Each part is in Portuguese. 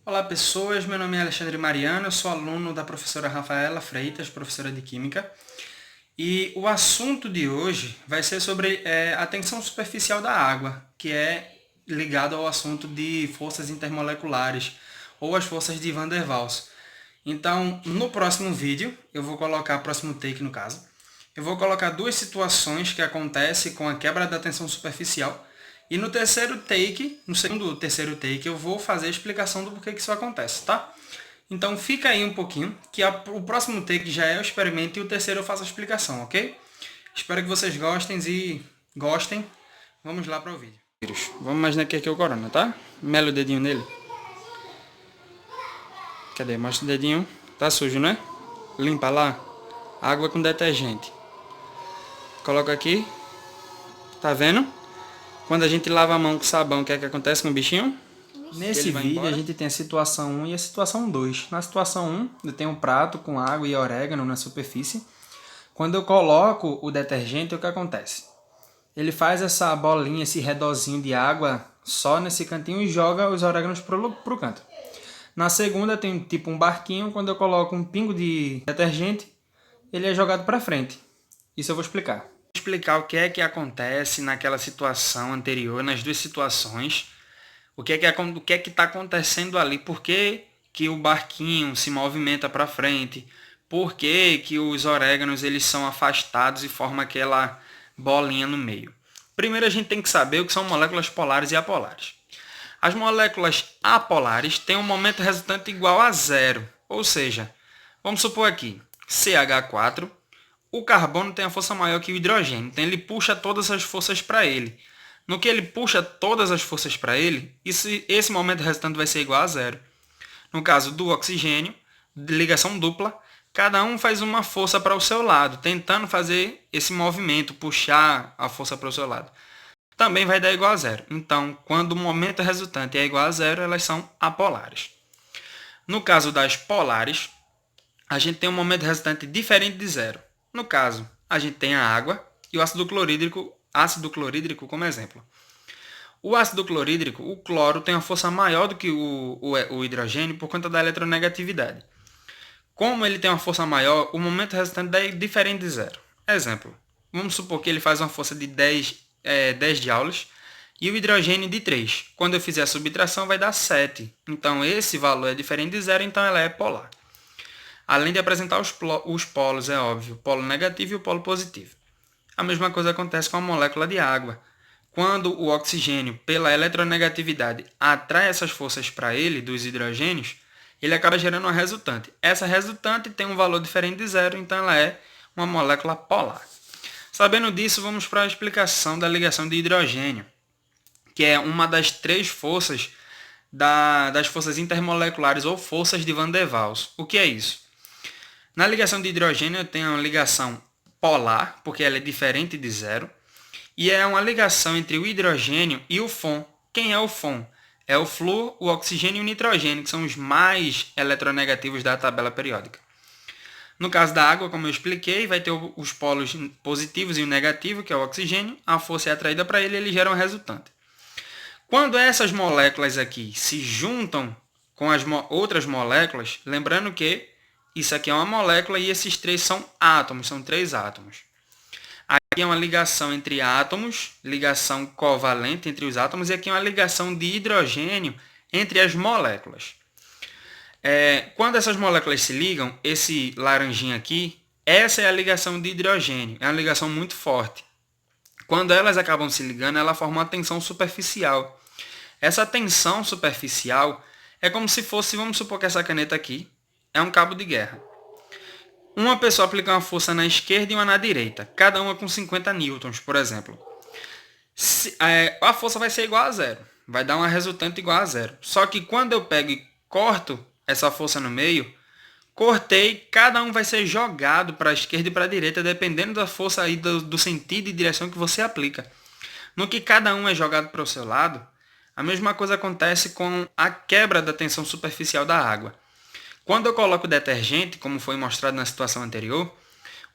Olá pessoas, meu nome é Alexandre Mariano, eu sou aluno da professora Rafaela Freitas, professora de Química. E o assunto de hoje vai ser sobre a tensão superficial da água, que é ligado ao assunto de forças intermoleculares, ou as forças de Van der Waals. Então, no próximo vídeo, eu vou colocar, próximo take no caso, eu vou colocar duas situações que acontecem com a quebra da tensão superficial. E no terceiro take, no segundo ou terceiro take, eu vou fazer a explicação do porquê que isso acontece, tá? Então fica aí um pouquinho, que o próximo take já é o experimento e o terceiro eu faço a explicação, ok? Espero que vocês gostem. Vamos lá para o vídeo. Vamos imaginar que aqui é o corona, tá? Mela o dedinho nele. Cadê? Mostra o dedinho. Tá sujo, né? Limpa lá. Água com detergente. Coloca aqui. Tá vendo? Quando a gente lava a mão com sabão, o que é que acontece com o bichinho? Nesse vídeo a gente tem a situação 1 e a situação 2. Na situação 1, eu tenho um prato com água e orégano na superfície. Quando eu coloco o detergente, o que acontece? Ele faz essa bolinha, esse redorzinho de água só nesse cantinho e joga os oréganos pro canto. Na segunda tem tipo um barquinho, quando eu coloco um pingo de detergente, ele é jogado para frente. Isso eu vou explicar. Vou explicar o que é que acontece naquela situação anterior, nas duas situações. O que é que está acontecendo ali? Por que que o barquinho se movimenta para frente? Por que que os oréganos eles são afastados e formam aquela bolinha no meio? Primeiro a gente tem que saber o que são moléculas polares e apolares. As moléculas apolares têm um momento resultante igual a zero. Ou seja, vamos supor aqui, CH4, o carbono tem a força maior que o hidrogênio, então ele puxa todas as forças para ele. No que ele puxa todas as forças para ele, esse momento resultante vai ser igual a zero. No caso do oxigênio, de ligação dupla, cada um faz uma força para o seu lado, tentando fazer esse movimento, puxar a força para o seu lado. Também vai dar igual a zero. Então, quando o momento resultante é igual a zero, elas são apolares. No caso das polares, a gente tem um momento resultante diferente de zero. No caso, a gente tem a água e o ácido clorídrico como exemplo. O ácido clorídrico, o cloro, tem uma força maior do que o hidrogênio por conta da eletronegatividade. Como ele tem uma força maior, o momento resultante é diferente de zero. Exemplo, vamos supor que ele faz uma força de 10 joules e o hidrogênio de 3. Quando eu fizer a subtração vai dar 7. Então esse valor é diferente de zero, então ela é polar. Além de apresentar os polos, é óbvio, o polo negativo e o polo positivo. A mesma coisa acontece com a molécula de água. Quando o oxigênio, pela eletronegatividade, atrai essas forças para ele, dos hidrogênios, ele acaba gerando uma resultante. Essa resultante tem um valor diferente de zero, então ela é uma molécula polar. Sabendo disso, vamos para a explicação da ligação de hidrogênio, que é uma das três forças das forças intermoleculares ou forças de Van der Waals. O que é isso? Na ligação de hidrogênio, eu tenho uma ligação polar, porque ela é diferente de zero, e é uma ligação entre o hidrogênio e o FON. Quem é o FON? É o flúor, o oxigênio e o nitrogênio, que são os mais eletronegativos da tabela periódica. No caso da água, como eu expliquei, vai ter os polos positivos e o negativo, que é o oxigênio. A força é atraída para ele e ele gera um resultante. Quando essas moléculas aqui se juntam com as outras moléculas, lembrando que isso aqui é uma molécula e esses três são átomos, são três átomos. Aqui é uma ligação entre átomos, ligação covalente entre os átomos, e aqui é uma ligação de hidrogênio entre as moléculas. Quando essas moléculas se ligam, esse laranjinha aqui, essa é a ligação de hidrogênio, é uma ligação muito forte. Quando elas acabam se ligando, ela forma uma tensão superficial. Essa tensão superficial é como se fosse, vamos supor que essa caneta aqui é um cabo de guerra. Uma pessoa aplica uma força na esquerda e uma na direita, cada uma com 50 newtons, por exemplo. A força vai ser igual a zero, vai dar uma resultante igual a zero. Só que quando eu pego e corto essa força no meio, cortei, cada um vai ser jogado para a esquerda e para a direita, dependendo da força aí do sentido e direção que você aplica. No que cada um é jogado para o seu lado, a mesma coisa acontece com a quebra da tensão superficial da água. Quando eu coloco o detergente, como foi mostrado na situação anterior,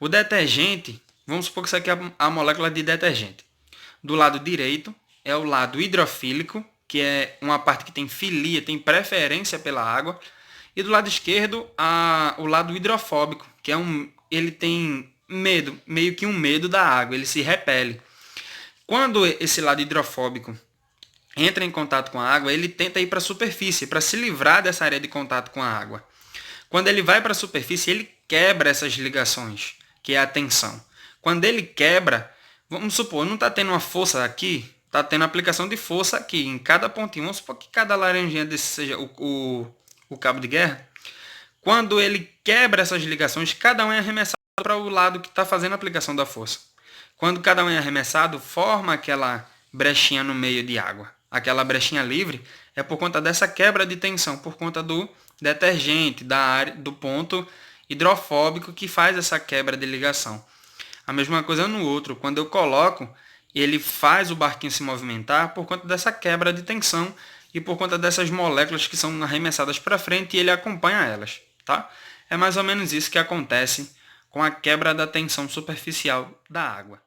o detergente, vamos supor que isso aqui é a molécula de detergente. Do lado direito é o lado hidrofílico, que é uma parte que tem filia, tem preferência pela água. E do lado esquerdo, o lado hidrofóbico, que ele tem medo, meio que um medo da água, ele se repele. Quando esse lado hidrofóbico entra em contato com a água, ele tenta ir para a superfície, para se livrar dessa área de contato com a água. Quando ele vai para a superfície, ele quebra essas ligações, que é a tensão. Quando ele quebra, vamos supor, não está tendo uma força aqui, está tendo aplicação de força aqui, em cada pontinho. Vamos supor que cada laranjinha desse seja o cabo de guerra. Quando ele quebra essas ligações, cada um é arremessado para o lado que está fazendo a aplicação da força. Quando cada um é arremessado, forma aquela brechinha no meio de água. Aquela brechinha livre é por conta dessa quebra de tensão, por conta do detergente, da área, do ponto hidrofóbico que faz essa quebra de ligação. A mesma coisa no outro, quando eu coloco, ele faz o barquinho se movimentar por conta dessa quebra de tensão e por conta dessas moléculas que são arremessadas para frente e ele acompanha elas, tá? É mais ou menos isso que acontece com a quebra da tensão superficial da água.